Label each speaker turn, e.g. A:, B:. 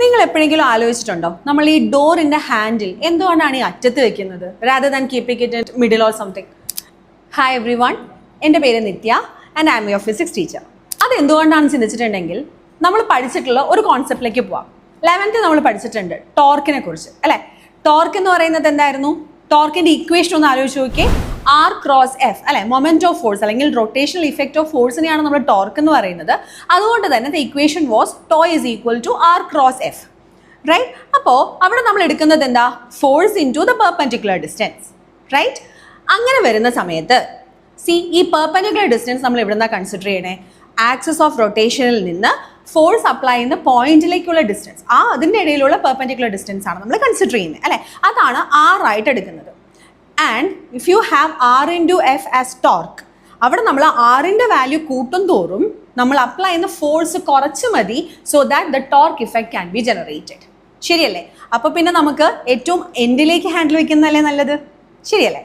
A: നിങ്ങൾ എപ്പോഴെങ്കിലും ആലോചിച്ചിട്ടുണ്ടോ നമ്മൾ ഈ ഡോറിന്റെ ഹാൻഡിൽ എന്തുകൊണ്ടാണ് ഈ അറ്റത്ത് വെക്കുന്നത് rather than keeping it in middle or something? Hi everyone, എൻ്റെ പേര് Nithya and I am your physics teacher. അത് എന്തുകൊണ്ടാണെന്ന് ചിന്തിച്ചിട്ടുണ്ടെങ്കിൽ നമ്മൾ പഠിച്ചിട്ടുള്ള ഒരു കോൺസെപ്റ്റിലേക്ക് പോവാം. 11th നമ്മൾ പഠിച്ചിട്ടുണ്ട് ടോർക്കിനെ കുറിച്ച് അല്ലേ. ടോർക്ക് എന്ന് പറയുന്നത് എന്തായിരുന്നു? ടോർക്കിന്റെ ഇക്വേഷൻ ഒന്ന് ആലോചിച്ച് നോക്കിയേ. ആർ ക്രോസ് എഫ് അല്ലെ, മൊമെന്റ് ഓഫ് ഫോഴ്സ് അല്ലെങ്കിൽ റൊട്ടേഷണൽ ഇഫക്റ്റ് ഓഫ് ഫോഴ്സിനെയാണ് നമ്മൾ ടോർക്ക് എന്ന് പറയുന്നത്. അതുകൊണ്ട് തന്നെ the equation was tau is equal to R cross F, right? അപ്പോൾ അവിടെ നമ്മൾ എടുക്കുന്നത് എന്താ? Force into the perpendicular distance, right? അങ്ങനെ വരുന്ന സമയത്ത് ഈ പെർപെൻഡിക്കുലർ ഡിസ്റ്റൻസ് നമ്മൾ എവിടെ നിന്നാണ് കൺസിഡർ ചെയ്യണേ? ആക്സിസ് ഓഫ് റൊട്ടേഷനിൽ നിന്ന് ഫോഴ്സ് അപ്ലൈ ചെയ്യുന്ന പോയിന്റിലേക്കുള്ള ഡിസ്റ്റൻസ്, അതിൻ്റെ ഇടയിലുള്ള പെർപെൻഡിക്കുലർ ഡിസ്റ്റൻസ് ആണ് നമ്മൾ കൺസിഡർ ചെയ്യുന്നത് അല്ലേ. അതാണ് ആർ ആയിട്ട് എടുക്കുന്നത്. And if you have R into F as torque, അവിടെ നമ്മൾ ആറിൻ്റെ വാല്യൂ കൂട്ടും തോറും നമ്മൾ അപ്ലൈ ചെയ്യുന്ന ഫോഴ്സ് കുറച്ച് മതി, so that the torque effect can be generated. ശരിയല്ലേ? അപ്പോൾ പിന്നെ നമുക്ക് ഏറ്റവും എൻഡിലേക്ക് ഹാൻഡിൽ വയ്ക്കുന്നതല്ലേ നല്ലത്, ശരിയല്ലേ?